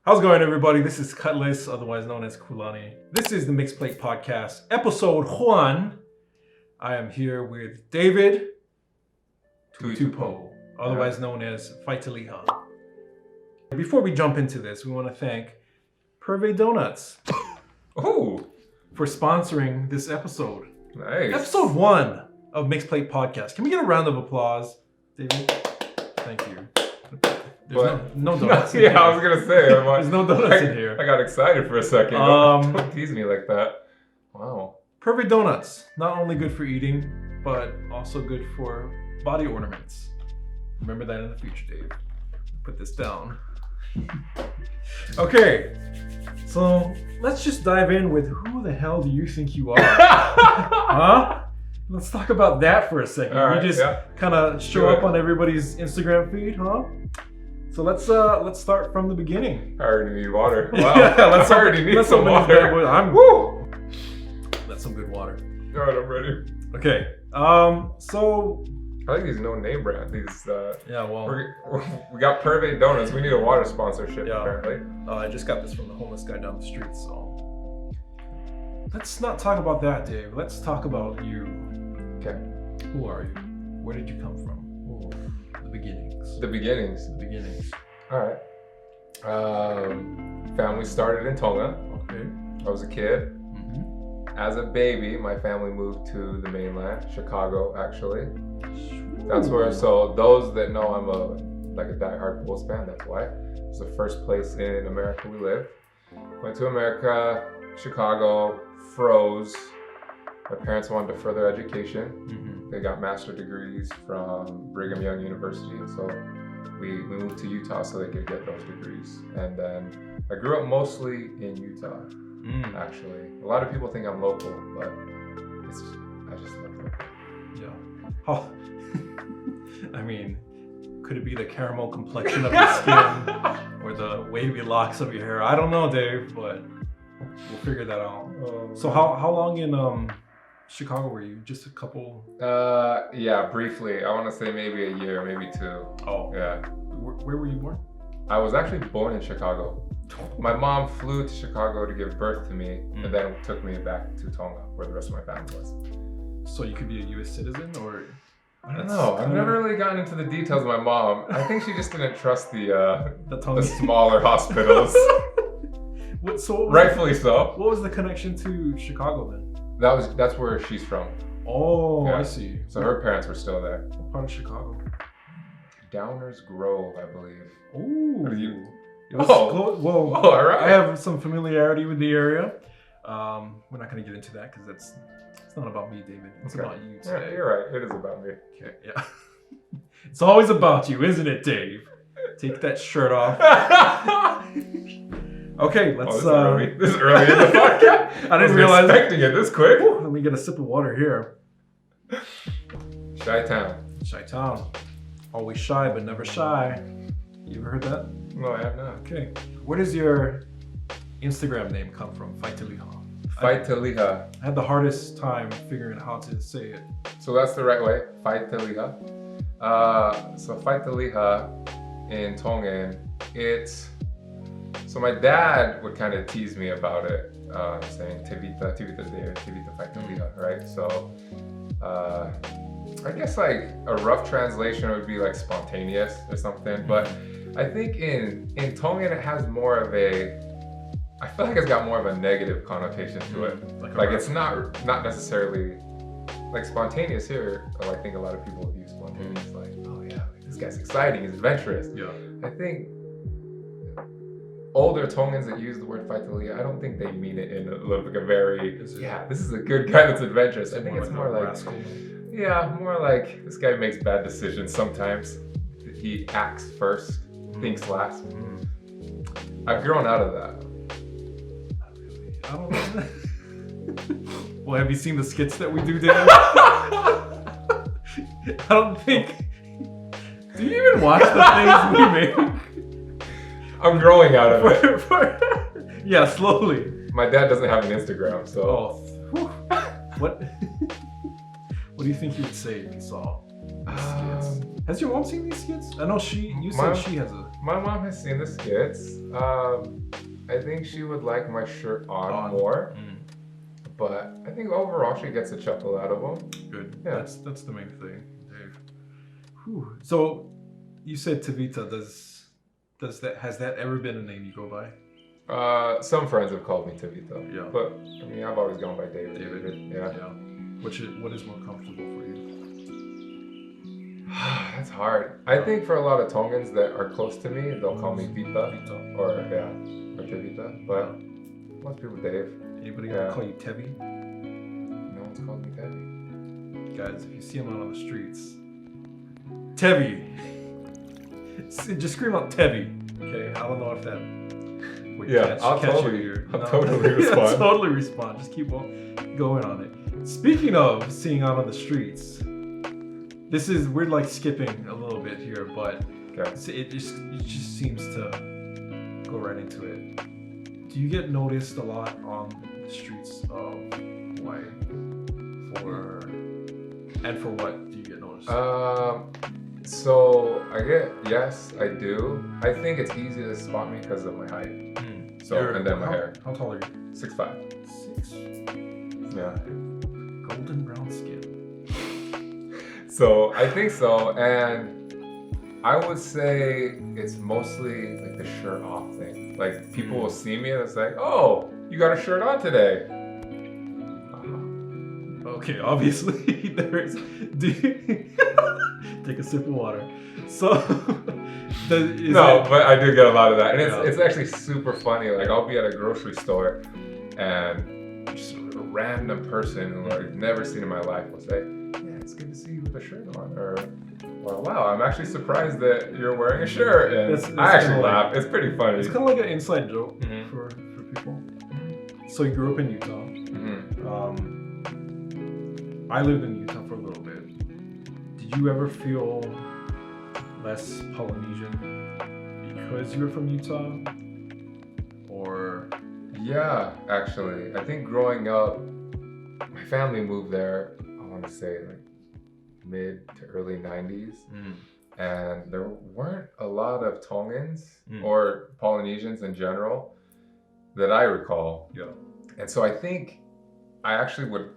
How's it going, everybody? This is Cutlass, otherwise known as Kulani. This is the Mixed Plate Podcast, episode 1. I am here with David Tutupo, otherwise known as Faitaliha. Before we jump into this, we want to thank Purvey Donuts for sponsoring this episode. Nice. Episode 1 of Mixed Plate Podcast. Can we get a round of applause, David? Thank you. There's no donuts in here. I was gonna say. There's no donuts in here. I got excited for a second. Don't tease me like that. Wow. Perfect donuts. Not only good for eating, but also good for body ornaments. Remember that in the future, Dave. Put this down. Okay, so let's just dive in with who the hell do you think you are? Huh? Let's talk about that for a second. All right, you just kind of show up on everybody's Instagram feed, huh? So let's start from the beginning. I already need water. Wow. Yeah, I already need some water. Woo! That's some good water. All right, I'm ready. Okay. So I like these no-name brand. These. Yeah. Well. We got Purvey Donuts. We need a water sponsorship. Yeah. Apparently. I just got this from the homeless guy down the street. So let's not talk about that, Dave. Let's talk about you. Okay. Who are you? Where did you come from? Ooh. The beginnings. The beginnings. The beginnings. All right. Family started in Tonga. Okay. I was a kid. Mm-hmm. As a baby, my family moved to the mainland, Chicago, actually. That's where, so those that know I'm a diehard Bulls fan, that's why. It's the first place in America we lived. Went to America, Chicago, froze. My parents wanted to further education. Mm-hmm. They got master's degrees from Brigham Young University. So we moved to Utah so they could get those degrees. And then I grew up mostly in Utah, actually. A lot of people think I'm local, but I just love local. Yeah. Oh. I mean, could it be the caramel complexion of your skin or the wavy locks of your hair? I don't know, Dave, but we'll figure that out. So how long in Chicago were you? Just a couple? Yeah, briefly. I want to say maybe a year, maybe 2. Oh. Yeah. Where were you born? I was actually born in Chicago. My mom flew to Chicago to give birth to me and then took me back to Tonga where the rest of my family was. So you could be a U.S. citizen or? I don't know. I've never really gotten into the details of my mom. I think she just didn't trust the smaller hospitals. Rightfully so. What was the connection to Chicago then? That's where she's from. Oh, yeah. I see. So her parents were still there. What part of Chicago? Downers Grove, I believe. Ooh. Whoa, all right. I have some familiarity with the area. We're not going to get into that because it's not about me, David. It's about you today. Yeah, you're right. It is about me. Okay, yeah. It's always about you, isn't it, Dave? Take that shirt off. Okay, let's. This is early in the podcast. I didn't realize expecting it this quick. Let me get a sip of water here. Chi-town. Always shy, but never shy. You ever heard that? No, I have not. Okay. Where does your Instagram name come from? Faitaliha. Faitaliha. I had the hardest time figuring out how to say it. So that's the right way. Faitaliha. So Faitaliha in Tongan, so my dad would kind of tease me about it, saying Tivita there, Tivita Faitaliha, right? So I guess like a rough translation would be like spontaneous or something, but I think in Tongan it has more of I feel like it's got more of a negative connotation to it. Like it's not necessarily like spontaneous here. I think a lot of people would use spontaneous like, oh yeah, this guy's exciting, he's adventurous. Yeah. I think older Tongans that use the word faitaliha, I don't think they mean it in like a very, this is a good guy that's adventurous. I think it's more like, more like this guy makes bad decisions sometimes. He acts first, thinks last. I've grown out of that. I don't know. Well, have you seen the skits that we do, Dave? I don't think. Do you even watch the things we make? I'm growing out of it. Yeah, slowly. My dad doesn't have an Instagram, so. What? What do you think he would say if he saw the skits? Has your mom seen these skits? I know you said she has a... My mom has seen the skits. I think she would like my shirt on more. But I think overall she gets a chuckle out of them. Good. Yeah. That's the main thing, Dave. Whew. So you said Tavita. Has that ever been a name you go by? Some friends have called me Tavita. Yeah. But I mean, I've always gone by David. Yeah. What is more comfortable for you? That's hard. I think for a lot of Tongans that are close to me, they'll call me Vita or Tavita. But most people Dave. Anybody ever call you Tevi? No one's called me Tevi. Guys, if you see him out on the streets, Tevi. Just scream out Tevi. Okay, I don't know if that would I'll catch totally, your ear. I'll totally respond. I'll totally respond. Just keep going on it. Speaking of seeing out on the streets, we're like skipping a little bit here, but it just seems to go right into it. Do you get noticed a lot on the streets of Hawaii? For what do you get noticed? So yes, I do. I think it's easy to spot me because of my height. And then my hair. How tall are you? 6'5". 6. Yeah. Golden brown skin. So I think so, and I would say it's mostly like the shirt off thing. Like people will see me and it's like, oh, you got a shirt on today. Okay, obviously there is. Take a sip of water. So, but I do get a lot of that, and it's actually super funny. Like I'll be at a grocery store, and just a random person who I've never seen in my life will say, "Yeah, it's good to see you with a shirt on," or "Well, wow, I'm actually surprised that you're wearing a shirt." And I actually laugh. It's pretty funny. It's kind of like an inside joke for people. So you grew up in Utah. I lived in Utah for a little bit. Did you ever feel less Polynesian because you were from Utah? Or? Yeah, actually. I think growing up, my family moved there, I want to say like mid to early 90s. And there weren't a lot of Tongans or Polynesians in general that I recall. Yeah. And so I think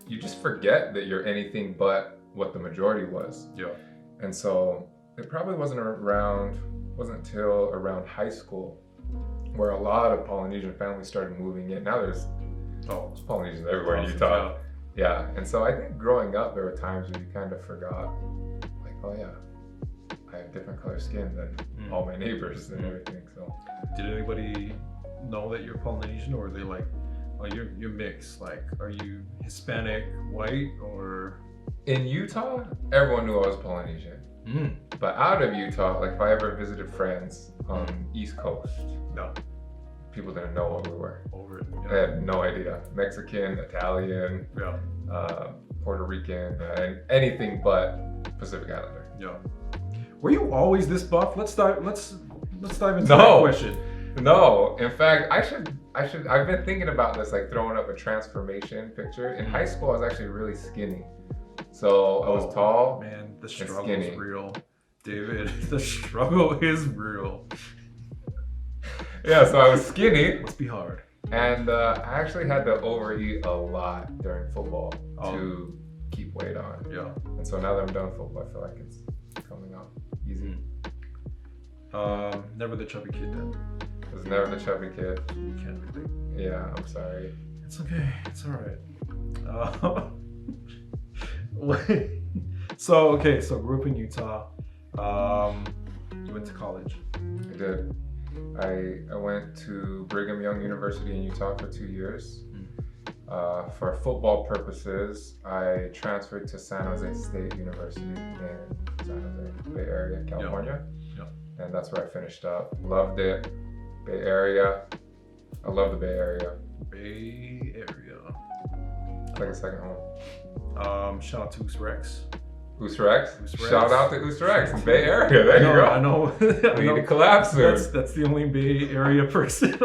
you just forget that you're anything but what the majority was. Yeah. And so it probably wasn't until around high school where a lot of Polynesian families started moving in. Now there's Polynesians everywhere in Utah. Yeah. And so I think growing up, there were times where you kind of forgot, like, oh yeah, I have different color skin than all my neighbors and everything. So did anybody know that you're Polynesian, or are they like, oh, you're mixed? Like, are you Hispanic, white, or? In Utah, everyone knew I was Polynesian. But out of Utah, like if I ever visited friends on the East Coast, people didn't know what we were. They had no idea. Mexican, Italian, Puerto Rican, anything but Pacific Islander. Yeah. Were you always this buff? Let's dive into that question. No, in fact, I've been thinking about this, like throwing up a transformation picture. In high school, I was actually really skinny. So I was tall. Man, the struggle is real. David, the struggle is real. Yeah, so I was skinny. It must be hard. And I actually had to overeat a lot during football to keep weight on. Yeah. And so now that I'm done with football, I feel like it's coming out easy. Never the chubby kid then. I was never the chubby kid. You can't relate. Yeah, I'm sorry. It's okay. It's all right. So grew up in Utah. You went to college. I did. I went to Brigham Young University in Utah for 2 years. For football purposes, I transferred to San Jose State University in San Jose, Bay Area, California. Yeah. And that's where I finished up. Loved it. Bay Area. I love the Bay Area. Bay Area. It's like a second home. Shout out to Rex. Rex. Shout out to Rex in Bay Area. There you go. I know. We need to collab soon. That's the only Bay Area person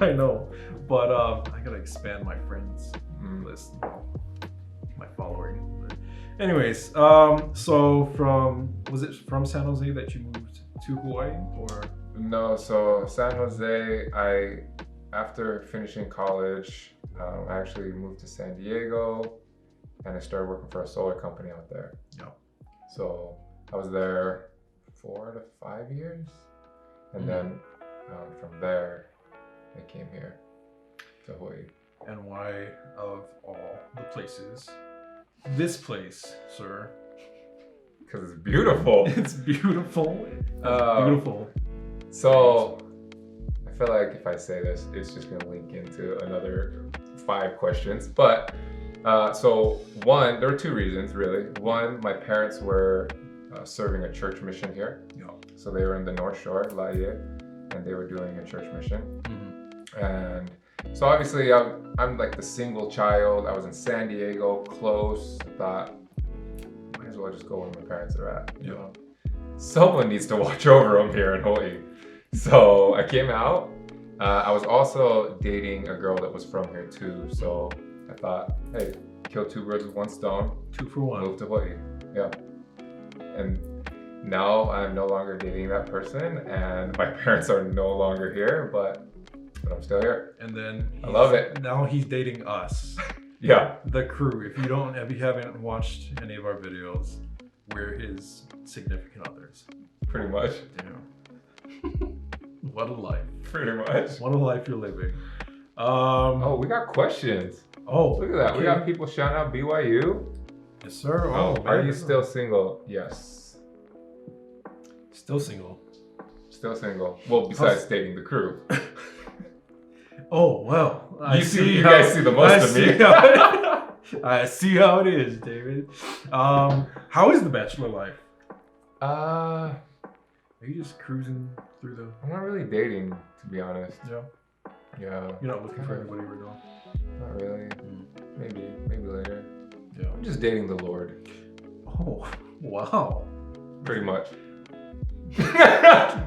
I know. But I gotta expand my friends list, my following. Anyways, so was it from San Jose that you moved to Hawaii, or? No, so San Jose, after finishing college, I actually moved to San Diego and I started working for a solar company out there. Yeah. So I was there 4 to 5 years. And then from there, I came here to Hawaii. And why, of all the places, this place, sir? Because it's beautiful. It's beautiful. Beautiful. So I feel like if I say this, it's just going to link into another 5 questions. But so one, there were 2 reasons really. One, my parents were serving a church mission here. Yeah. So they were in the North Shore, Laie, and they were doing a church mission. And so obviously I'm like the single child. I was in San Diego, close. I thought, might as well just go where my parents are at. You know? Someone needs to watch over them here in Hawaii. So I came out. I was also dating a girl that was from here too. So I thought, hey, kill 2 birds with 1 stone. 2 for 1. Move to Hawaii. Yeah. And now I'm no longer dating that person and my parents are no longer here, but I'm still here. And then I love it. Now he's dating us. Yeah. The crew. If you haven't watched any of our videos, we're his significant others. Pretty much. Yeah. What a life. Pretty much. What a life you're living. Oh, we got questions. Oh, Look at that. okay. We got people shouting out BYU. Yes, sir. Oh, man. are you still single? Yes. Still single? Still single. Well, besides dating the crew. Oh, well. You guys see the most of me. I see how it is, David. How is the bachelor life? Are you just cruising through the... I'm not really dating, to be honest. Yeah. Yeah. You're not looking for anybody right now? Not really. Maybe later. Yeah. I'm just dating the Lord. Oh, wow. Pretty much.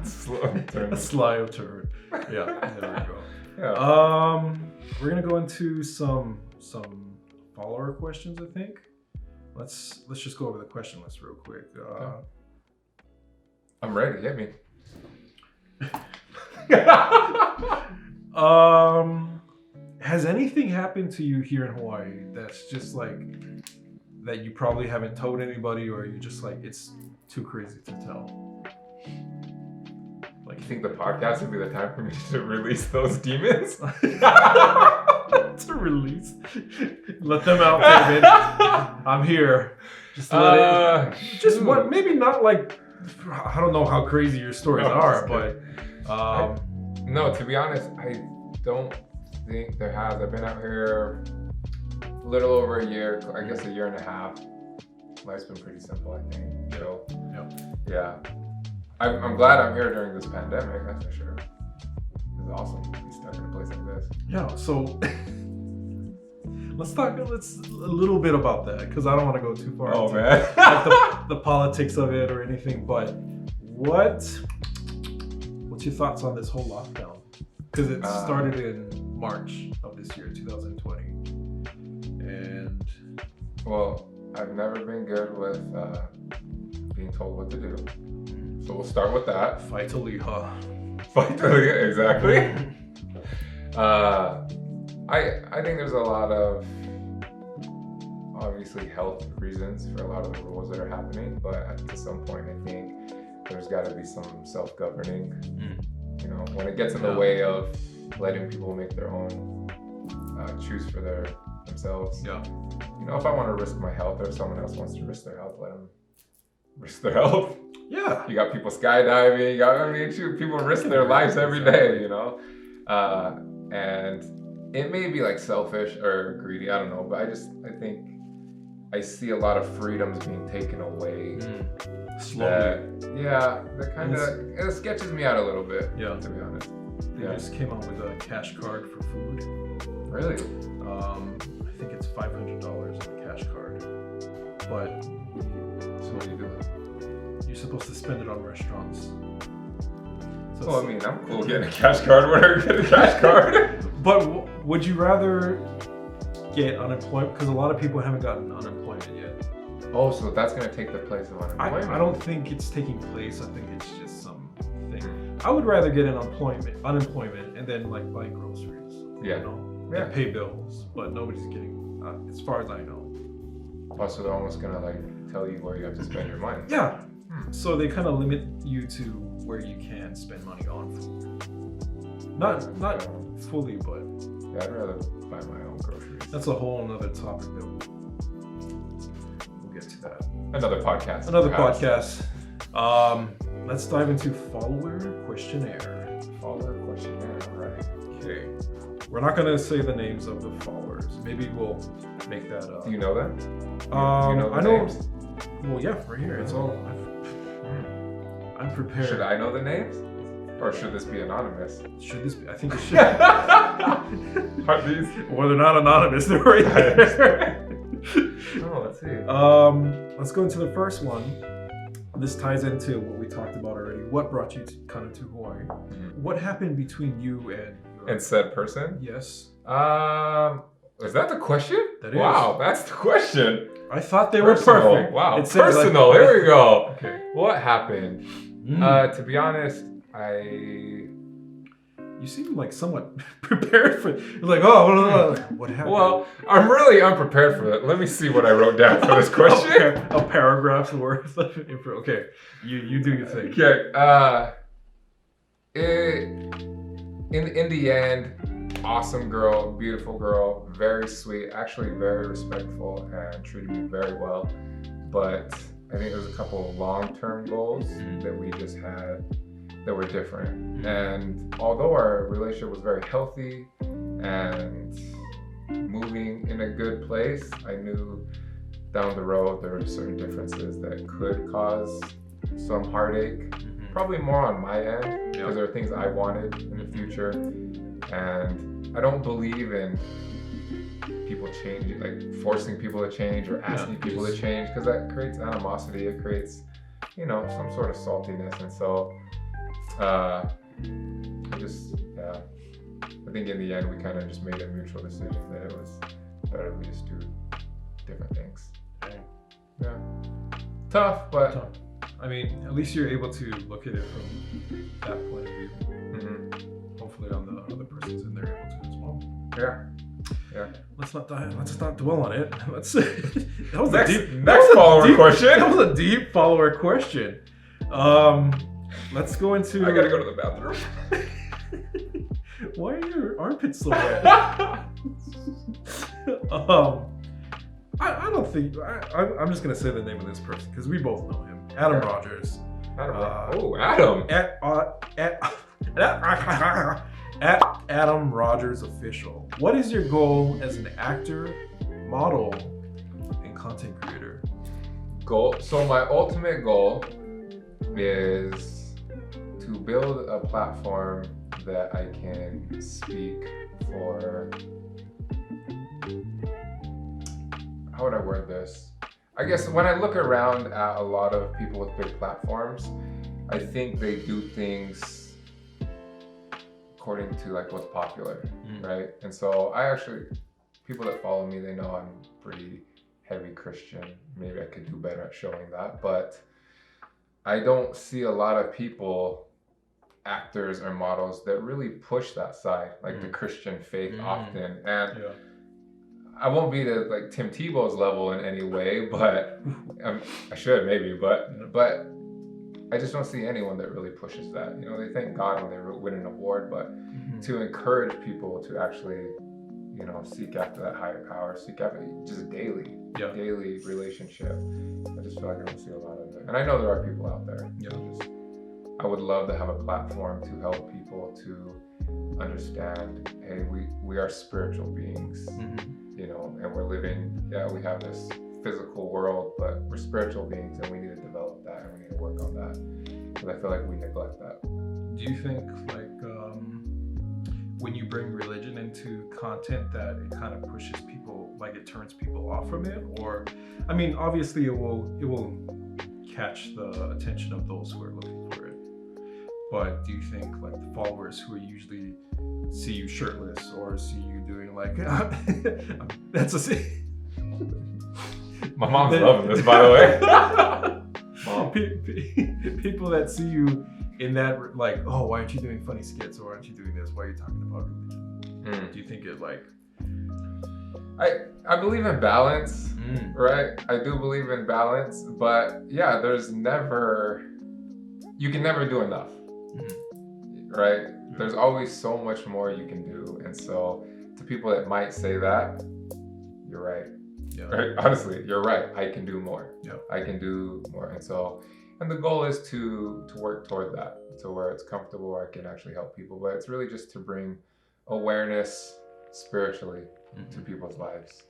Slow turn. A sly turn. Yeah, there we go. Yeah. We're gonna go into some follower questions, I think. Let's just go over the question list real quick. I'm ready. Hit me. Has anything happened to you here in Hawaii that's just like that you probably haven't told anybody, or you just like it's too crazy to tell? Like, you think the podcast would be the time for me to release those demons? To release? Let them out, David. I'm here. Just let it. Just what? Maybe not like. I don't know how crazy your stories are, but. No, to be honest, I don't think there has. I've been out here a little over a year, I guess a year and a half. Life's been pretty simple, I think. So, yeah. I'm glad I'm here during this pandemic, that's for sure. It's awesome to be stuck in a place like this. Yeah, so let's talk a little bit about that, because I don't want to go too far into man. like the politics of it or anything, but what's your thoughts on this whole lockdown? Because it started in March of this year, 2020. And well, I've never been good with being told what to do. So we'll start with that. Fight to Liha. Fight to Liha, exactly. I think there's a lot of obviously health reasons for a lot of the rules that are happening, but at some point I think there's got to be some self-governing. You know, when it gets in the way of letting people make their own choose for themselves. Yeah. You know, if I want to risk my health or if someone else wants to risk their health, let them risk their health. Yeah. You got people skydiving, people risk their lives every day, you know? And it may be like selfish or greedy, I don't know, but I think I see a lot of freedoms being taken away. Slowly. That kind of it sketches me out a little bit, to be honest. They just came out with a cash card for food. Really? I think it's $500 on a cash card. But so what do you do with it? You're supposed to spend it on restaurants. So well, I mean, I'm cool getting a cash card when I get a cash card. But would you rather get unemployment? Because a lot of people haven't gotten unemployment yet. Oh, so that's gonna take the place of unemployment. I don't think it's taking place. I think it's just something. I would rather get an unemployment, and then like buy groceries. Yeah. You know, and pay bills, but nobody's getting, as far as I know. Oh, so they're almost gonna like tell you where you have to spend your money. Yeah. So they kind of limit you to where you can spend money on food. Not fully, but yeah, I'd rather buy my own groceries. that's a whole another topic that we'll get to that. Another podcast. Another perhaps. podcast. Let's dive into follower questionnaire. Follower questionnaire. All right. Okay. We're not gonna say the names of the followers. Maybe we'll make that up. Do you know them? Do you know the I know. names? Well, yeah, right here. It's all. I'm prepared. Should I know the names? Or should this be anonymous? Should this be? I think it should. Are these? Well, they're not anonymous. They're right there. Oh, let's see. Let's go into the first one. This ties into what we talked about already. What brought you to Hawaii? Mm-hmm. What happened between you and your... And said person? Yes. Is that the question? That is. Wow, that's the question. I thought they Personal. were perfect. Wow, It said, like- personal. Here we go. Okay. What happened? To be honest, You seem like somewhat prepared for. Like, oh, what happened? Well, I'm really unprepared for that. Let me see what I wrote down for this question. A paragraph's worth of info. Okay, you do your thing. Okay. In the end, awesome girl, beautiful girl, very sweet, actually very respectful, and treated me very well. But I think there's a couple of long-term goals that we just had that were different. And although our relationship was very healthy and moving in a good place, I knew down the road there were certain differences that could cause some heartache. Probably more on my end, because there are things I wanted in the future. And I don't believe in people changing, like forcing people to change or asking people to change, because that creates animosity. It creates, some sort of saltiness. And so I think in the end we kind of just made a mutual decision that it was better we just do different things. Yeah. Tough, but Tough. I mean, at least you're able to look at it from that point of view. Hopefully, on the other person's in there able to as well. Yeah. Let's not dwell on it. Let's. That was Next follower question. That was a deep follower question. Let's go into. I gotta go to the bathroom. Why are your armpits so wet? I don't think. I'm just gonna say the name of this person because we both know him. Adam Rogers. Adam. At Adam Rogers Official. What is your goal as an actor, model, and content creator? So my ultimate goal is to build a platform that I can speak for. How would I word this? I guess when I look around at a lot of people with big platforms, I think they do things according to like what's popular, right? And so people that follow me, they know I'm pretty heavy Christian. Maybe I could do better at showing that, but I don't see a lot of people, actors or models, that really push that side, like the Christian faith often. And I won't be to like Tim Tebow's level in any way, but I should maybe, but I just don't see anyone that really pushes that. They thank God when they win an award, but to encourage people to actually, seek after that higher power, seek after just daily relationship. I just feel like I don't see a lot of it. And I know there are people out there. I would love to have a platform to help people to understand, hey, we are spiritual beings, and we're living, we have this physical world, but we're spiritual beings and we need to develop that and we need to work on that, because I feel like we neglect that. Do you think when you bring religion into content that it kind of pushes people, like it turns people off from it? Or, I mean, obviously it will catch the attention of those who are looking for it, but do you think like the followers who are usually see you shirtless or see you doing like that's a My mom's loving this, by the way. Mom. People that see you in that, like, oh, why aren't you doing funny skits, or aren't you doing this? Why are you talking about religion? Do you think it like? I believe in balance, right? I do believe in balance, but yeah, you can never do enough, right? There's always so much more you can do, and so to people that might say that, you're right. Yeah. Right? Honestly, you're right. I can do more. Yeah. I can do more, and the goal is to work toward that, to where it's comfortable, where I can actually help people. But it's really just to bring awareness spiritually to people's lives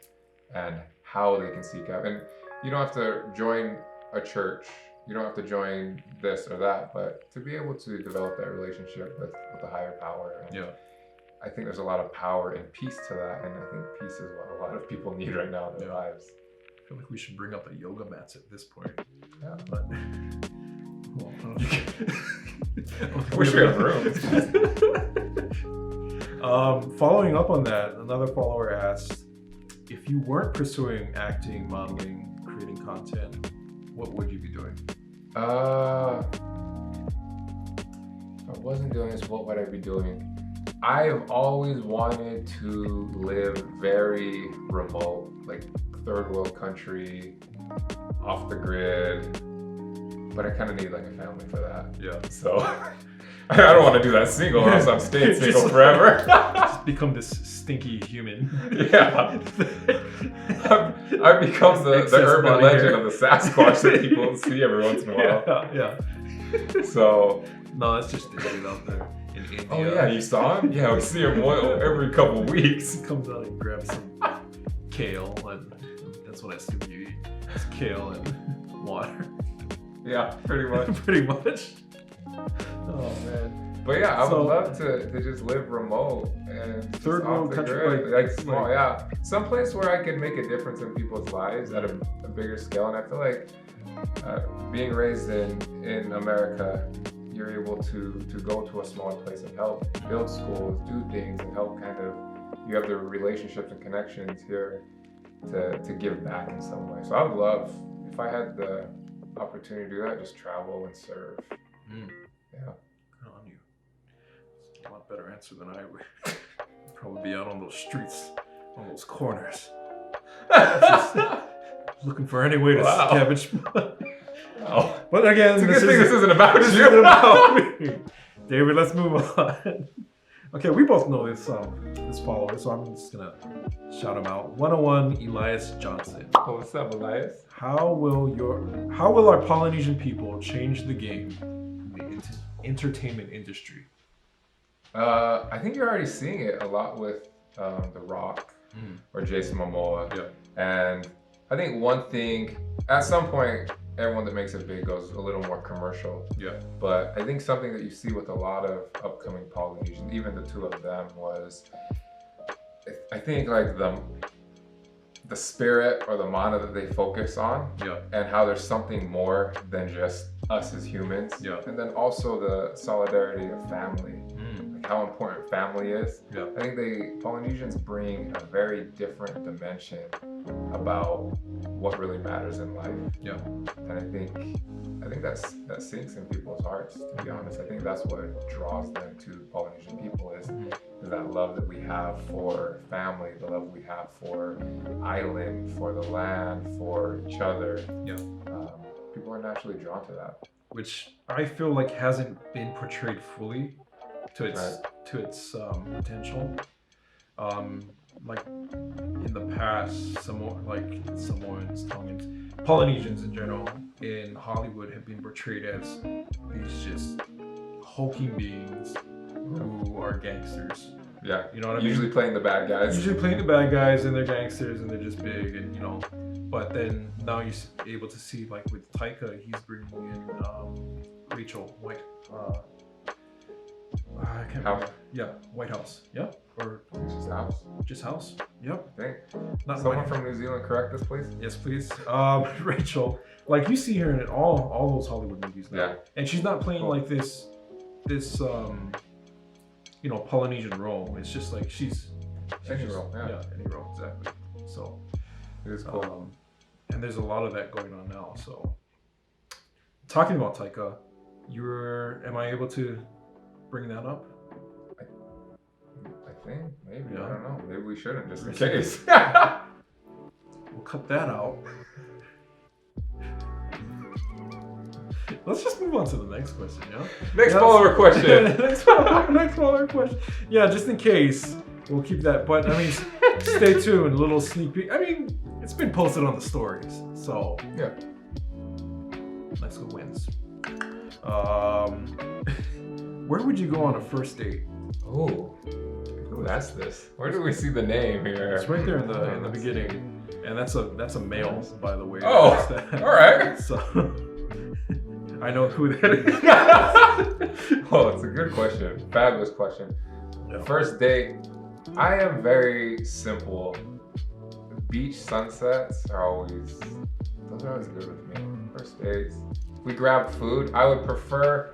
and how they can seek out. And you don't have to join a church. You don't have to join this or that, but to be able to develop that relationship with a higher power. And I think there's a lot of power and peace to that, and I think peace is what a lot of people need right now in their lives. I feel like we should bring up the yoga mats at this point. Yeah. But wish we had room. Following up on that, another follower asked, if you weren't pursuing acting, modeling, creating content, what would you be doing? If I wasn't doing this, what would I be doing? I've always wanted to live very remote, like third world country, off the grid, but I kind of need like a family for that. Yeah. So I don't want to do that single, or else I'm staying single forever. Just become this stinky human. Yeah. I've become the urban legend of the Sasquatch that people see every once in a while. Yeah. So. No, that's just David out there in India. Oh yeah, you saw him? Yeah, we see him every couple weeks. He comes out and grabs some kale, and that's what I assume you eat. It's kale and water. Yeah, pretty much. Pretty much. Oh man. But yeah, I would love to just live remote and third world country, like small, yeah. Someplace where I can make a difference in people's lives at a bigger scale. And I feel like being raised in America, you're able to go to a smaller place and help build schools, do things, and help you have the relationships and connections here to give back in some way. So I would love, if I had the opportunity to do that, just travel and serve. Yeah. Good on you. It's a lot better answer than I would. Probably be out on those streets, on those corners. Just looking for any way to scavenge. Oh. But again, it's a good thing this isn't about you. Isn't about me. David, let's move on. Okay, we both know this follower, so I'm just gonna shout him out. 101 Elias Johnson. Oh, what's up, Elias? How will our Polynesian people change the game in the entertainment industry? I think you're already seeing it a lot with The Rock or Jason Momoa. Yeah. And I think one thing, at some point, everyone that makes it big goes a little more commercial. Yeah. But I think something that you see with a lot of upcoming Polynesians, even the two of them, was I think like the spirit or the mana that they focus on, and how there's something more than just us as humans. Yeah. And then also the solidarity of family, like how important family is. Yeah. I think Polynesians bring a very different dimension about what really matters in life. Yeah. And I think that sinks in people's hearts, to be honest. I think that's what draws them to Polynesian people is that love that we have for family, the love we have for island, for the land, for each other. Yeah. People are naturally drawn to that. Which I feel like hasn't been portrayed fully to its potential. Like in the past, Samoans, Tongans, Polynesians in general in Hollywood have been portrayed as these just hulking beings who are gangsters. Yeah, you know what I mean? Usually playing the bad guys. Usually playing the bad guys, and they're gangsters, and they're just big, and you know. But then now you're able to see, like with Taika, he's bringing in Rachel White. I can't remember. Yeah, White House. Yeah, or just House. Just House. Yep. I think. Not someone from New Zealand. Correct this, please. Yes, please. Rachel, like you see her in all those Hollywood movies now. Yeah. And she's not playing like this Polynesian role. It's just like she's any role. Yeah. Any role, exactly. So it is cool. And there's a lot of that going on now. So, talking about Taika, am I able to bring that up? I think maybe. Yeah. I don't know. Maybe we shouldn't, just in We'll case. We'll cut that out. Let's just move on to the next question, yeah? Next follower question. next follower question. Yeah, just in case, we'll keep that. But I mean, stay tuned. A little sneak peek. I mean, it's been posted on the stories, so Yeah. Mexico wins. Where would you go on a first date? Oh, who asked this? Where do we see the name here? It's right there in the beginning, and that's a male, by the way. Oh, all right. So I know who that is. Oh, it's a good question. Fabulous question. Yeah. First date, I am very simple. Beach sunsets are always good with me. First dates. If we grab food, I would prefer,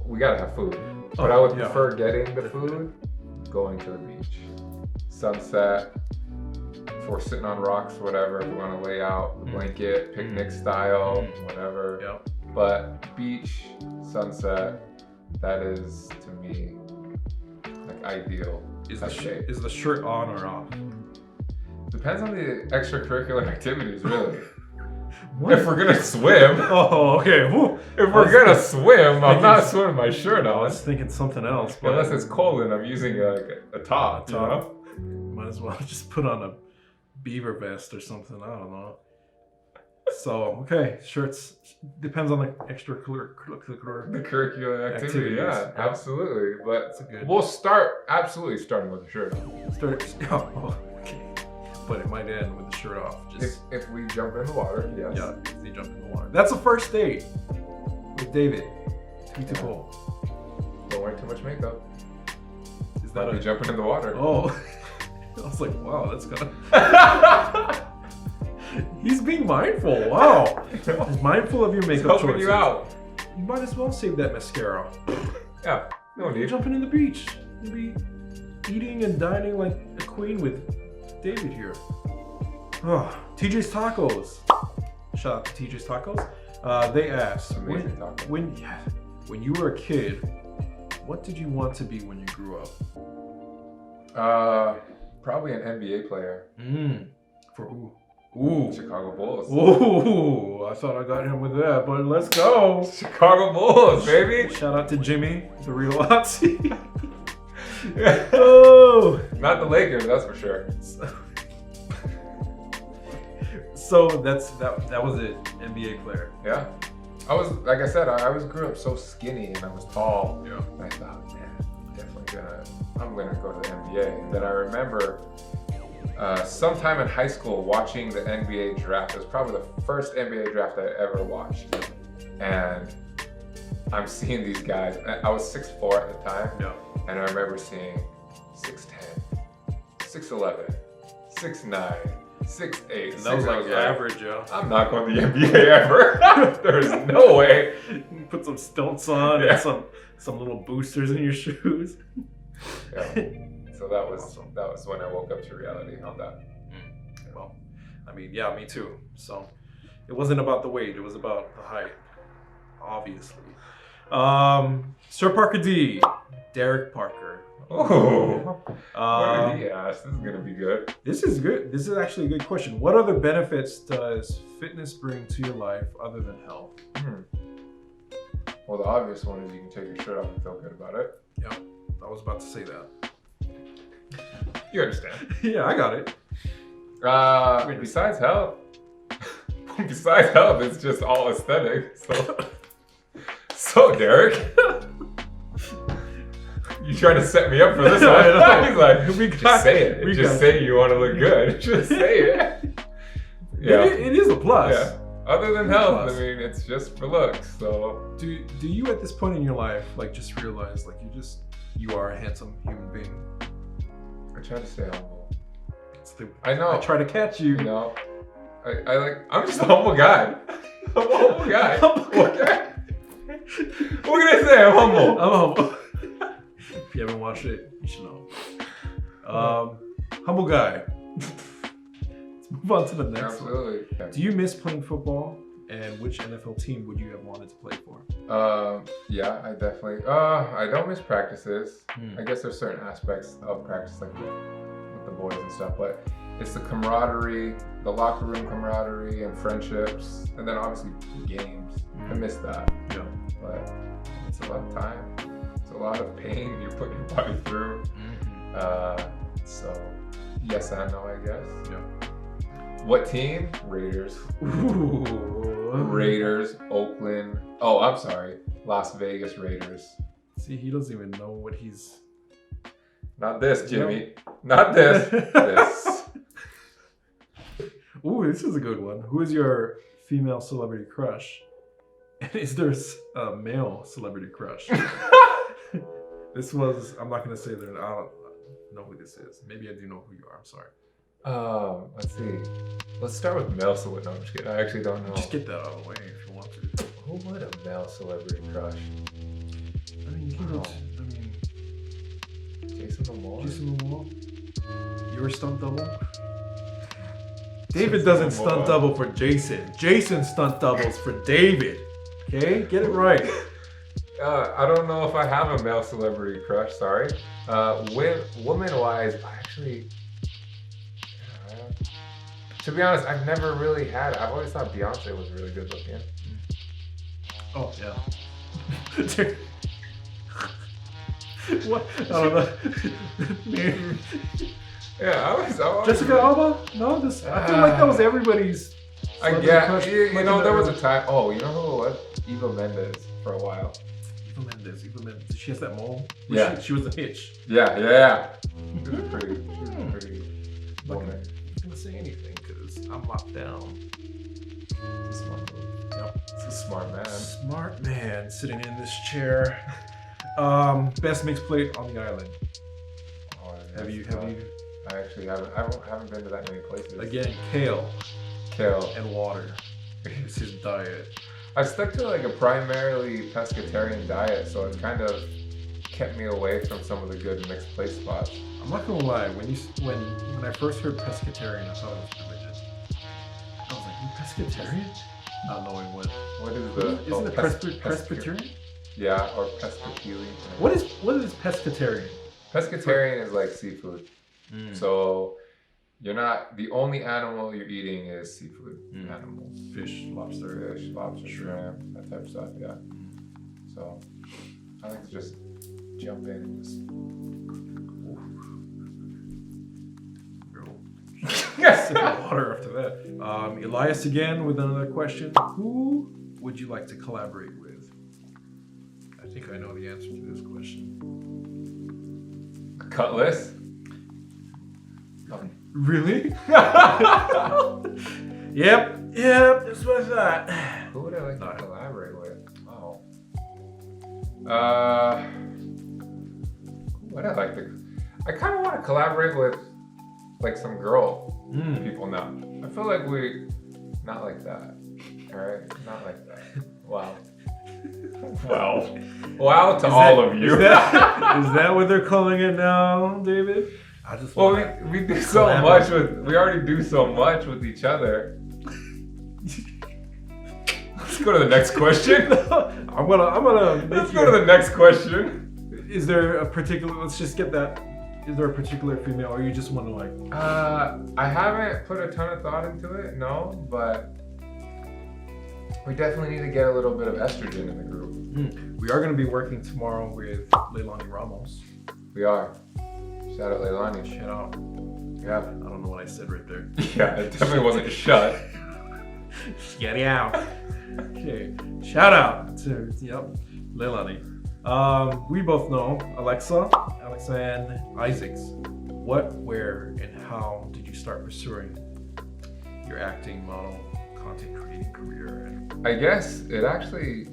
we gotta have food, but I would prefer getting the food, going to the beach. Sunset, if we're sitting on rocks, whatever, if we wanna lay out the blanket, picnic style, whatever. Yeah. But beach, sunset, that is to me like ideal. Is the shirt on or off? Depends on the extracurricular activities, really. What? If we're gonna swim, Oh, okay. Whew. if we're gonna swim, I'm not swimming my shirt I on. was thinking something else, but Unless it's cold and I'm using a top, you know? might as well just put on a beaver vest or something. I don't know. So, okay, shirts depends on the extracurricular. The curricular activity, yeah, Activities. absolutely. But good. we'll absolutely starting with the shirt on. Okay. But it might end with the shirt off. Just If we jump in the water, yes. yeah, if they jump in the water. That's a first date with David. Too cool. Don't wear too much makeup. Is Might that be jumping in the water. Oh, I was like, wow, that's kind of. He's being mindful. Wow, he's mindful of your makeup helping choices. you out. You might as well save that mascara. Yeah, no You're need. jumping in the beach. You'll be eating and dining like a queen with David here. Oh, TJ's Tacos. Shout out to TJ's Tacos. They asked, Amazing taco. when you were a kid, what did you want to be when you grew up? Probably an NBA player. For who? Ooh. Chicago Bulls. Ooh, I thought I got him with that, but let's go. Chicago Bulls, baby. Shout out to Jimmy, the real Otzi. Oh. Not the Lakers, that's for sure. So that was it, NBA player. Yeah. I was, like I said, I grew up so skinny and I was tall. Yeah. And I thought, man, I'm gonna go to the NBA. And then I remember sometime in high school watching the NBA draft. It was probably the first NBA draft I ever watched. And I'm seeing these guys. I was 6'4" at the time. Yeah. And I remember seeing 6'10", 6'11", 6'9", 6'8". And that was like average, yeah. I'm not going to the NBA ever. There's no way. Put some stilts on and some little boosters in your shoes. Yeah. So that was when I woke up to reality on that. Well, I mean, yeah, me too. So it wasn't about the weight; it was about the height, obviously. Sir Parker D, Derek Parker. Oh, what did he ask? This is gonna be good. This is good. This is actually a good question. What other benefits does fitness bring to your life other than health? Well, the obvious one is you can take your shirt off and feel good about it. Yeah, I was about to say that. You understand? Yeah, I got it. Besides health, it's just all aesthetic. So Derek, you trying to set me up for this one? He's like, just say it. Just say you want to look good. Just say it. Yeah, it is a plus. Yeah. Other than health, I mean, it's just for looks. So, do you at this point in your life like just realize like you are a handsome human being? I try to stay humble. I know. I try to catch you. You know, I'm just a humble guy. I'm a humble guy. Okay. What can I say? I'm humble. I'm humble. If you haven't watched it, you should know. Humble guy. It's move on to the next one. Absolutely. Do you miss playing football? And which NFL team would you have wanted to play for? Yeah, I definitely. I don't miss practices. Hmm. I guess there's certain aspects of practice, like with the boys and stuff, but it's the camaraderie, the locker room camaraderie, and friendships, and then obviously games. I miss that. Yeah. But it's a lot of time. It's a lot of pain you put your body through. So yes and no, I guess. Yeah. What team? Raiders. Ooh. Raiders, Oakland. Oh, I'm sorry. Las Vegas Raiders. See, he doesn't even know what he's. Not this, Jimmy. Not this. This. Ooh, this is a good one. Who is your female celebrity crush? And is there a male celebrity crush? This was. I'm not gonna say that. I don't know who this is. Maybe I do know who you are. I'm sorry. Let's see. Let's start with male celebrity. No, I'm just kidding. I actually don't know. Just get that out of the way if you want to. Who would a male celebrity crush? I mean, you know, Jason Momoa. Jason Momoa. Your stunt double. David doesn't stunt double for Jason. Jason stunt doubles for David. Okay, get it right. I don't know if I have a male celebrity crush. Sorry. Woman-wise, I actually. To be honest, I've never really had it. I've always thought Beyonce was really good looking. Oh yeah. What? I don't know. Yeah, I was Jessica Alba? No, this. I feel like that was everybody's. I guess. You know, there was a time. Oh, you know who it was? Eva Mendes for a while. Eva Mendes. She has that mole. Yeah. She was a hitch. Yeah. She was a pretty woman. I'm not gonna say anything because I'm locked down. It's a smart move. Yep. It's a smart man. Smart man sitting in this chair. Best mixed plate on the island. Oh, Have you? I actually haven't. I haven't been to that many places. Again, kale and water. It's his diet. I've stuck to like a primarily pescatarian diet, so it kind of kept me away from some of the good mixed plate spots. I'm not gonna lie. When I first heard pescatarian, I thought it was religion. I was like, "You pescatarian?" Not knowing what. What is the? Isn't it Presbyterian? Yeah, or Presbyterian. What is pescatarian? Pescatarian is like seafood. Mm. So you're not, the only animal you're eating is seafood animals. Fish, lobster, shrimp, that type of stuff, yeah. So I like to just jump in and just sip of water after that. Elias again with another question. Who would you like to collaborate with? I think I know the answer to this question. Cutlass. Really? Yep, that's what I thought. Who would I like to collaborate with? Oh. Who would I like to? I kind of want to collaborate with like some girl people now. I feel like we not like that. All right, not like that. Wow. Wow to all of you. Is that what they're calling it now, David? I just we do so much we already do so much with each other. Let's go to the next question. I'm gonna Let's go to the next question. Is there a particular, let's just get that, is there a particular female or you just want to like? I haven't put a ton of thought into it, no, but we definitely need to get a little bit of estrogen in the group. We are going to be working tomorrow with Leilani Ramos. We are. Shout out Leilani. Shout out. Yeah. I don't know what I said right there. Yeah, it definitely wasn't shut. Get out. Okay. Shout out to Leilani. We both know Alexa and Isaacs. What, where, and how did you start pursuing your acting, model, content creating career? And I guess it actually,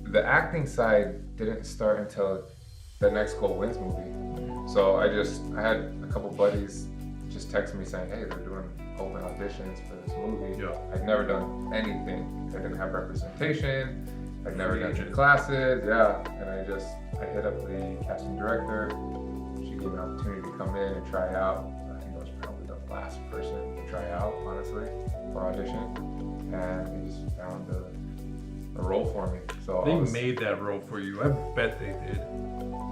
the acting side didn't start until the Next Goal Wins movie. So I had a couple buddies just text me saying, hey, they're doing open auditions for this movie. Yeah. I'd never done anything. I didn't have representation. I'd never done any classes. Yeah. And I hit up the casting director. She gave me an opportunity to come in and try out. I think I was probably the last person to try out, honestly, for audition, and they just found a role for me. So They made that role for you. I bet they did.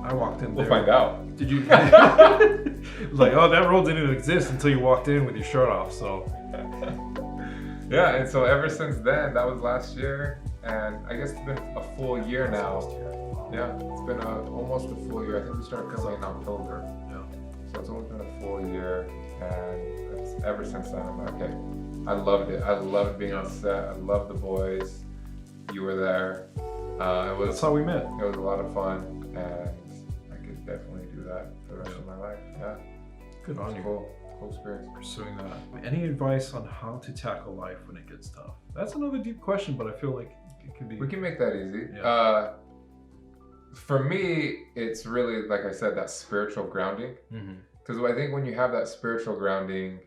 I walked in there. We'll find out. Did you? It was like, oh, that role didn't even exist until you walked in with your shirt off. So. Yeah, and so ever since then, that was last year, and I guess it's been a full year now. Yeah, it's been almost a full year. I think we started filming in October. Yeah. So it's only been a full year, and ever since then, I'm like, okay, I loved it. I loved being on set. I loved the boys. You were there. That's how we met. It was a lot of fun, and I could definitely do that for the rest of my life. Yeah. Good on you. Cool experience. Pursuing that. Any advice on how to tackle life when it gets tough? That's another deep question, but I feel like it could be. We can make that easy. Yeah. For me, it's really, like I said, that spiritual grounding. Because I think when you have that spiritual grounding,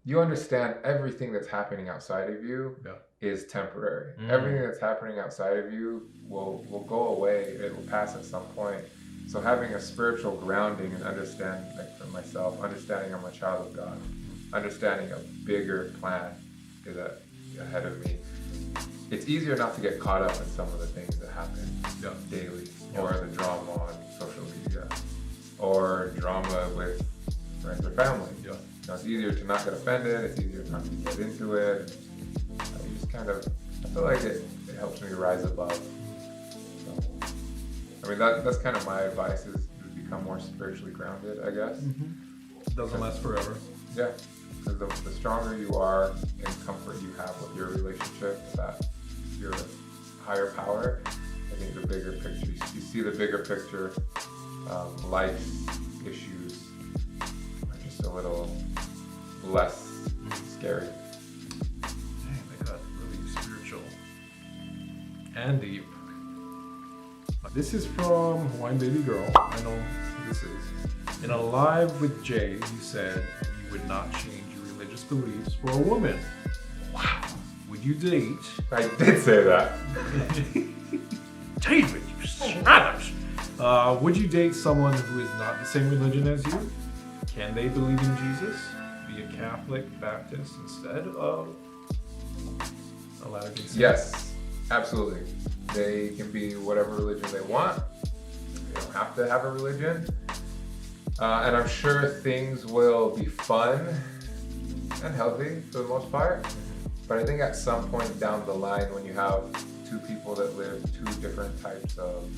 you understand everything that's happening outside of you is temporary. Everything that's happening outside of you will go away. It will pass at some point. So having a spiritual grounding and understanding, like for myself, understanding I'm a child of God, understanding a bigger plan is ahead of me. It's easier not to get caught up in some of the things that happen daily, or the drama on social media, or drama with friends or family. You know, it's easier to not get offended. It's easier not to get into it. You just kind of, I feel like it helps me rise above. So, I mean, that's kind of my advice, is to become more spiritually grounded, I guess. Doesn't last forever. Yeah, because the stronger you are in comfort you have with your relationship, that your higher power, I think the bigger picture, you see the bigger picture, life's issues are just a little less scary. Dang, they got really spiritual and deep. This is from Hawaiian Baby Girl. I know who this is. In a live with Jay, you said you would not change your religious beliefs for a woman. Wow. Would you date? I did say that. David, you smatters. Would you date someone who is not the same religion as you? Can they believe in Jesus? Be a Catholic, Baptist instead of a Latter-day Saint? Yes, absolutely. They can be whatever religion they want. They don't have to have a religion. And I'm sure things will be fun and healthy for the most part. But I think at some point down the line, when you have two people that live two different types of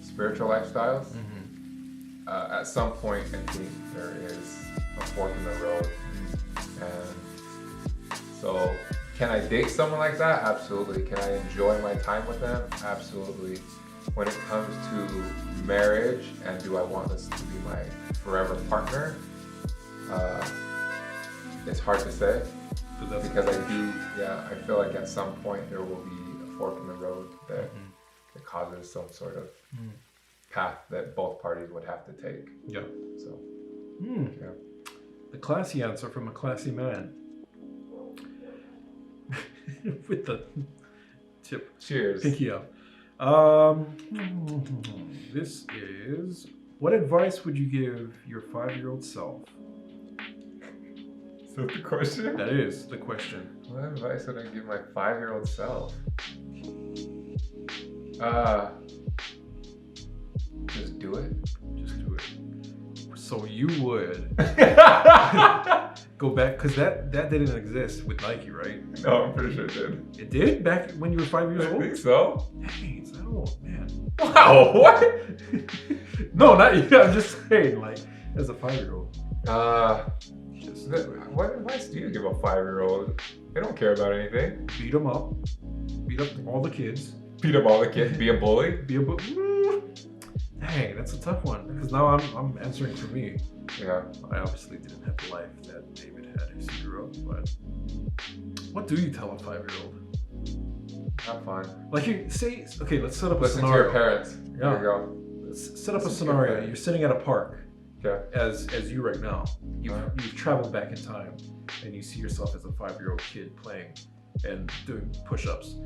spiritual lifestyles, at some point I think there is a fork in the road. And so, can I date someone like that? Absolutely. Can I enjoy my time with them? Absolutely. When it comes to marriage and do I want this to be my forever partner, it's hard to say. Because I feel like at some point there will be a fork in the road that causes some sort of path that both parties would have to take. Yeah. So, yeah. The classy answer from a classy man. With the tip. Cheers. Pinky up. This is, what advice would you give your 5-year-old self? Is that the question? That is the question. What advice would I give my 5-year-old self? Just do it. Just do it. So you would go back, because that didn't exist with Nike, right? No, I'm pretty sure it did. It did back when you were 5 years I old? think so. Dang, it's that old, man. Wow, what? No, not you. I'm just saying, like, as a 5-year-old. What advice do you give a 5-year-old? They don't care about anything. Beat them up. Beat up all the kids. Beat up all the kids. Be a bully. Be a Dang, that's a tough one, because now I'm answering for me. Yeah. I obviously didn't have the life that David had as he grew up, but what do you tell a 5-year-old? Have fun. Like, you say, okay, let's set up Listen a scenario. to your parents. Yeah. There you go. Let's set up a scenario. You're sitting at a park, Okay. as you right now. You've traveled back in time, and you see yourself as a 5-year-old kid playing and doing push-ups.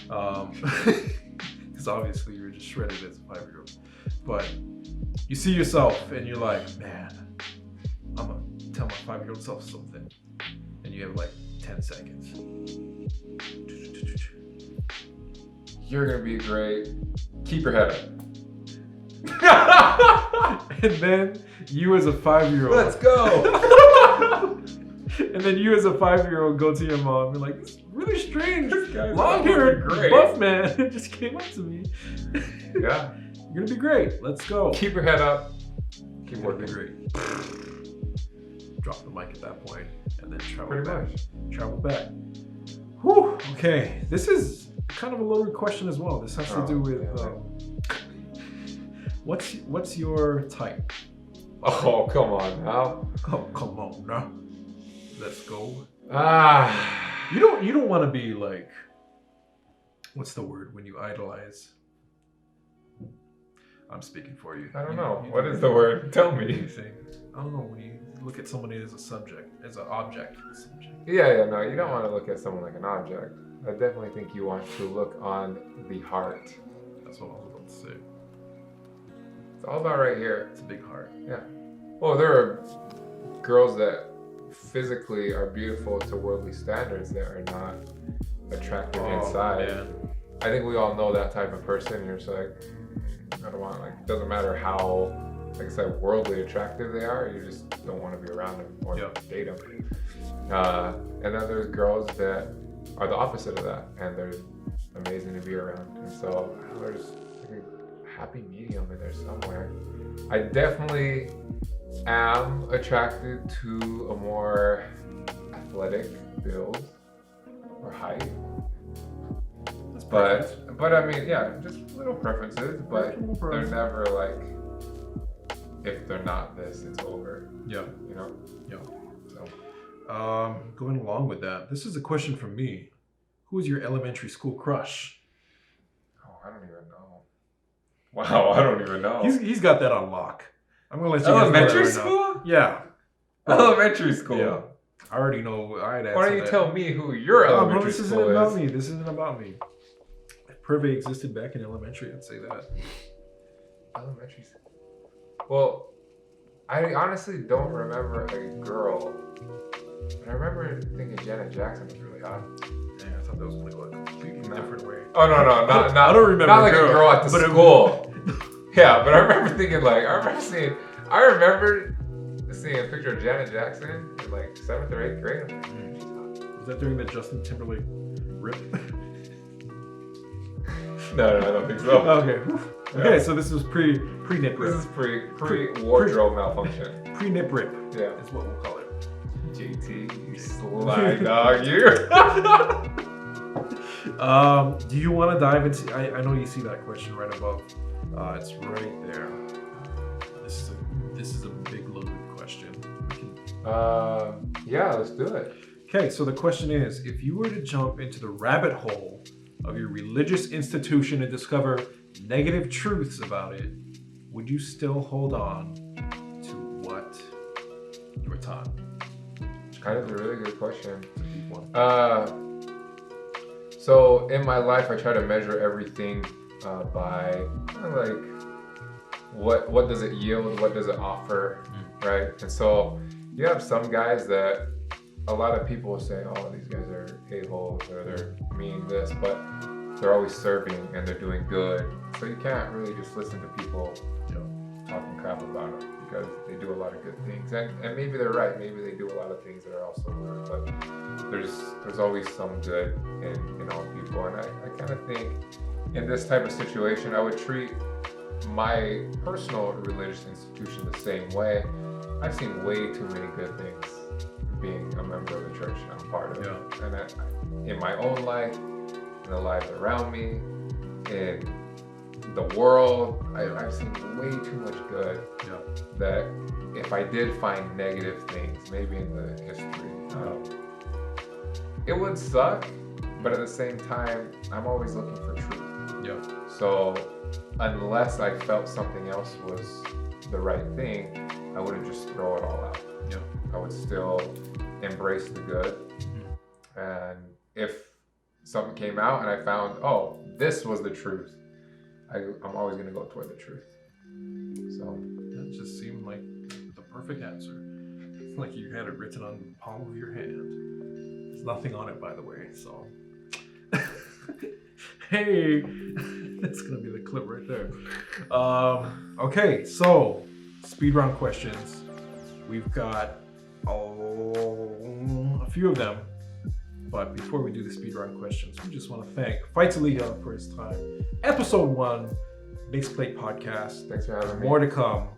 Because obviously you were just shredded as a 5-year-old. But you see yourself and you're like, man, I'm gonna tell my 5-year-old self something, and you have like 10 seconds. You're gonna be great. Keep your head up. And then you as a 5-year-old. Let's go. And then you as a 5-year-old go to your mom and you're like, this is really strange. This guy's long-haired great. buff man just came up to me. Yeah. You're gonna be great. Let's go. Keep your head up. Keep You're gonna working. be great. Drop the mic at that point and then travel Pretty back. much. Travel back. Whew. Okay. This is kind of a loaded question as well. This has to do with what's your type? Oh, come on now. Oh, come on now. Let's go. Ah. You don't want to be like, what's the word when you idolize? I'm speaking for you. I don't know. What is the word? Tell me. Anything. I don't know, when you look at somebody as a subject, as an object. Yeah, no, you don't want to look at someone like an object. I definitely think you want to look on the heart. That's what I was about to say. It's all about right here. It's a big heart. Yeah. Well, there are girls that physically are beautiful to worldly standards that are not attractive inside. Man. I think we all know that type of person. You're just like, I don't want, like, doesn't matter how, like I said, worldly attractive they are, you just don't want to be around them or date them. And then there's girls that are the opposite of that, and they're amazing to be around. And so there's like a happy medium in there somewhere. I definitely am attracted to a more athletic build or height. But I mean, yeah, just little preferences, but they're never like, if they're not this, it's over. Yeah. You know? Yeah. So. Going along with that, this is a question from me. Who was your elementary school crush? Oh, I don't even know. Wow, I don't even know. He's got that on lock. I'm gonna let you guys know Elementary that right school? now. Yeah. Elementary school. Yeah. I already know. I'd answer Why don't you that. tell me who your elementary this school isn't about is? me. This isn't about me. If Purvey existed back in elementary, I'd say that. Elementary school. Well, I honestly don't remember a girl, but I remember thinking Janet Jackson was really hot. Dang, I thought that was gonna go a completely different way. Oh no, not I don't remember. Not like a girl at the but school. Yeah, but I remember thinking like I remember seeing a picture of Janet Jackson in like 7th or 8th grade. I'm like, she's hot. Was that during the Justin Timberlake rip? No, I don't think so. Okay. Yeah. Okay, so this was pre-nip rip. This is pre wardrobe malfunction. Pre-nip rip. Yeah. Is what we'll call it. JT, you sly dog, you. Do you want to dive into? I know you see that question right above. It's right there. This is a big loaded question. Yeah, let's do it. Okay, so the question is, if you were to jump into the rabbit hole of your religious institution and discover negative truths about it, would you still hold on to what you were taught? That is a really good question. It's a deep one. So in my life, I try to measure everything by kind of like what does it yield, what does it offer, right? And so you have some guys that a lot of people say, oh, these guys are a-holes or they're mean this, but they're always serving and they're doing good. So you can't really just listen to people talking crap about them because they do a lot of good things. And maybe they're right. Maybe they do a lot of things that are also good, but there's always some good in all people. And I kind of think in this type of situation, I would treat my personal religious institution the same way. I've seen way too many good things being a member of the church I'm part of. Yeah. And in my own life, in the lives around me, in the world, I've seen way too much good that if I did find negative things, maybe in the history, it would suck, but at the same time, I'm always looking for truth. Yeah. So unless I felt something else was the right thing, I wouldn't just throw it all out. Yeah. I would still embrace the good. And if something came out and I found, oh, this was the truth, I'm always going to go toward the truth. So that just seemed like the perfect answer. like you had it written on the palm of your hand. There's nothing on it, by the way, so. Hey, that's gonna be the clip right there. Okay, so speedrun questions. We've got a few of them, but before we do the speedrun questions, we just want to thank Fight to Liga for his time. Episode 1, Mixed Plate Podcast. Thanks for having me. More to come.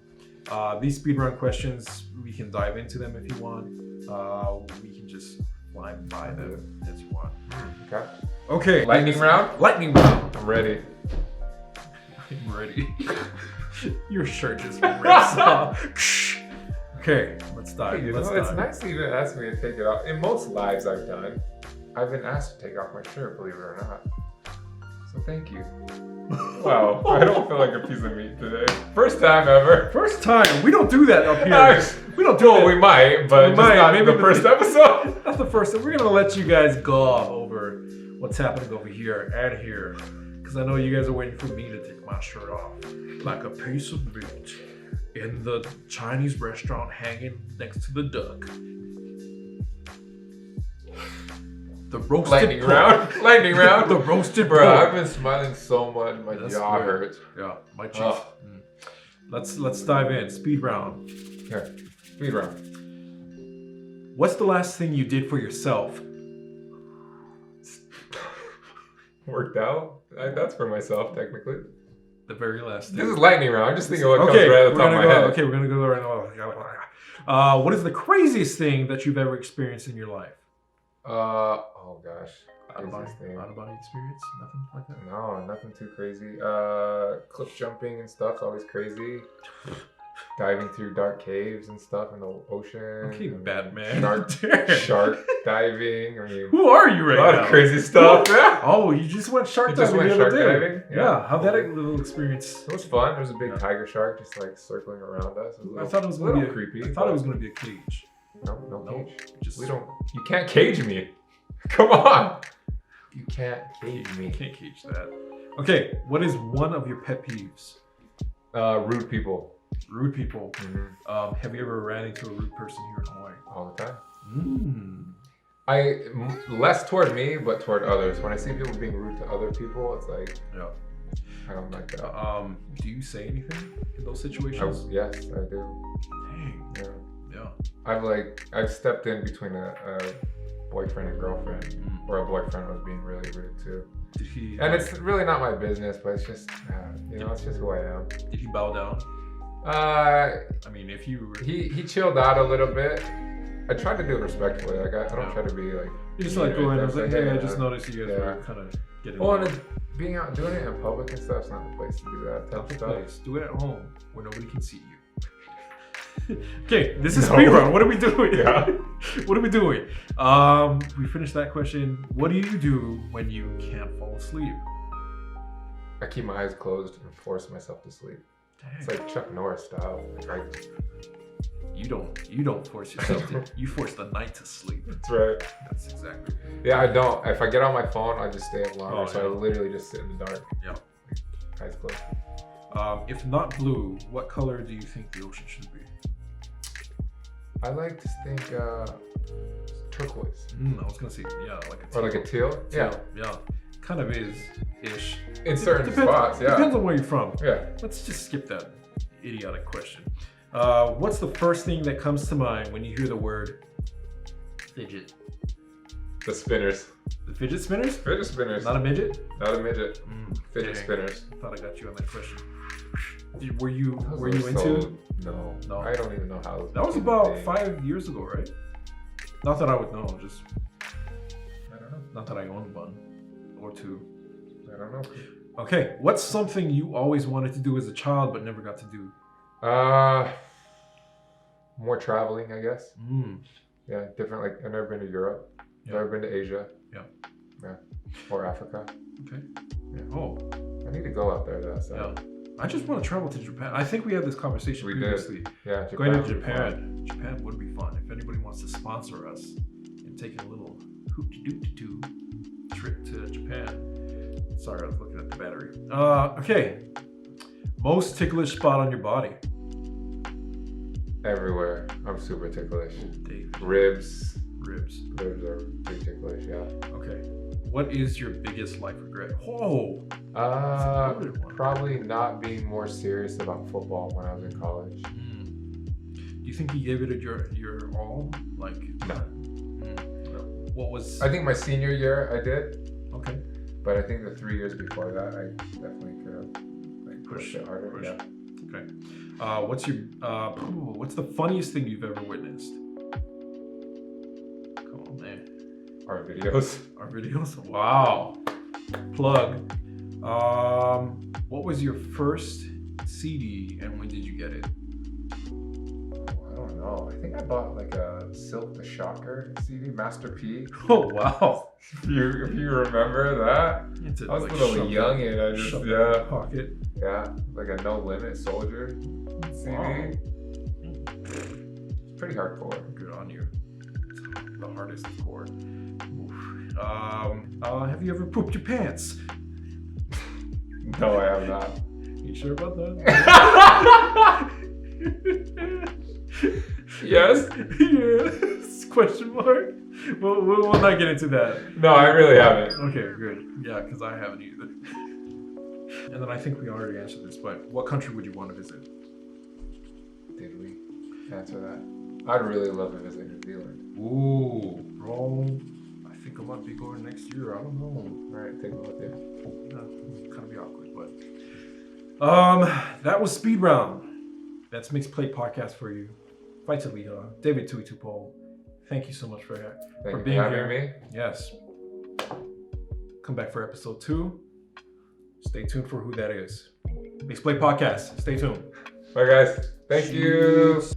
These speedrun questions, we can dive into them if you want. We can just fly by them as you want. Okay. Okay. Lightning round? Lightning round. I'm ready. I'm ready. Your shirt just rips off. Okay, let's dive. Hey, it's nice to even ask me to take it off. In most lives I've done, I've been asked to take off my shirt, believe it or not. So thank you. Wow, I don't feel like a piece of meat today. First time ever. First time. We don't do that up here. We don't do well, that. we might, but we just might. not Maybe the first episode. Not the first. We're gonna let you guys go over what's happening over here and here, because I know you guys are waiting for me to take my shirt off like a piece of meat in the Chinese restaurant hanging next to the duck. The roasted Lightning pork. round. Lightning round. The roasted Bro, pork. I've been smiling so much, my jaw hurts. Yeah, my cheeks. Let's dive in. Speed round. Okay, speed round. What's the last thing you did for yourself? Worked out? That's for myself, technically. The very last thing. This is lightning round. I'm just thinking what comes Okay, right off the top of my head. Okay, we're gonna go right now. What is the craziest thing that you've ever experienced in your life? Oh gosh. Out of body experience? Nothing like that? No, nothing too crazy. Cliff jumping and stuff's always crazy. Diving through dark caves and stuff in the ocean. Okay, Batman. Shark diving. I mean, who are you right now? A lot of crazy stuff. Oh, you just went shark diving the other day. Yeah, how'd that little experience? It was fun. There was a big tiger shark just like circling around us. I thought it was gonna be creepy. I thought it was gonna be a cage. No cage. Just You can't cage me. Come on. You can't cage me. You can't cage that. Okay, what is one of your pet peeves? Rude people. Rude people. Mm-hmm. Have you ever ran into a rude person here in Hawaii? All the time. Less toward me, but toward others. When I see people being rude to other people, it's like, I don't like that. Do you say anything in those situations? Yes, I do. Dang. Yeah. I've stepped in between a boyfriend and girlfriend, where a boyfriend was being really rude too. Did he? And it's really not my business, but it's just, it's just who I am. Did he bow down? I mean, if you were... He chilled out a little bit. I tried to do it respectfully. Like I don't try to be like. You just like going. I was like, hey, I just noticed you guys were kind of getting. Well, and being out doing it in public and stuff's not the place to do that. Not the place. Do it at home where nobody can see you. Okay, this is speedrun. What are we doing? Yeah. What are we doing? We finished that question. What do you do when you can't fall asleep? I keep my eyes closed and force myself to sleep. Dang. It's like Chuck Norris style. You don't force yourself to. You force the night to sleep. That's right. That's exactly. Yeah, I don't. If I get on my phone, I just stay up longer. Oh, so I literally just sit in the dark. Yeah. Eyes closed. If not blue, what color do you think the ocean should be? I like to think turquoise. I was gonna say like a teal. Or like a teal. Yeah. Kind of is-ish. In certain spots, yeah. Depends on where you're from. Yeah. Let's just skip that idiotic question. What's the first thing that comes to mind when you hear the word fidget? The spinners. The fidget spinners? Fidget spinners. Not a midget? Not a midget. Fidget spinners. I thought I got you on that question. Were you into? No. I don't even know how. That was about 5 years ago, right? Not that I would know. Just I don't know. Not that I owned one or two. I don't know. Okay, what's something you always wanted to do as a child but never got to do? More traveling, I guess. Yeah, different. Like I've never been to Europe. Yeah. Never been to Asia. Yeah. Or Africa. Okay. Yeah. Oh. I need to go out there though. So. Yeah. I just want to travel to Japan. I think we had this conversation previously. Did. Yeah, Going to Japan. Japan would be fun. If anybody wants to sponsor us and take a little hoop-de-doop-de-doo trip to Japan. Sorry, I was looking at the battery. Okay. Most ticklish spot on your body. Everywhere. I'm super ticklish. David. Ribs. Ribs. Ribs are pretty ticklish, yeah. Okay. What is your biggest life regret? Whoa. a loaded one. Probably not being more serious about football when I was in college. Do you think you gave it your all? Like No. What was? I think my senior year I did, Okay. but I think the 3 years before that I definitely could have like pushed it harder. Push. Yeah. Okay. What's the funniest thing you've ever witnessed? Come on, man. Our videos. Our videos? Wow. Plug. What was your first CD and when did you get it? I don't know. I think I bought like a Silk the Shocker CD, Master P. Oh wow. If you remember that. It's I was a little young and I just in my pocket. Yeah, like a No Limit Soldier CD. Wow. It's pretty hardcore. Good on you. It's the hardest core. Have you ever pooped your pants? No, I have not. You sure about that? Yes. Yes. Question mark. We'll not get into that. No, I really haven't. Okay, good. Yeah, because I haven't either. And then I think we already answered this, but what country would you want to visit? Did we answer that? I'd really love to visit New Zealand. Ooh, wrong. I think I might be going next year. I don't know. All right, take a look there. Kind of be awkward, but that was Speed Round. That's Mixed Plate Podcast for you. Fight to Leah, David Tuitupo. Thank you so much for being here. Me. Yes. Come back for episode 2. Stay tuned for who that is. Mixed Plate Podcast. Stay tuned. Bye, guys. Thank you.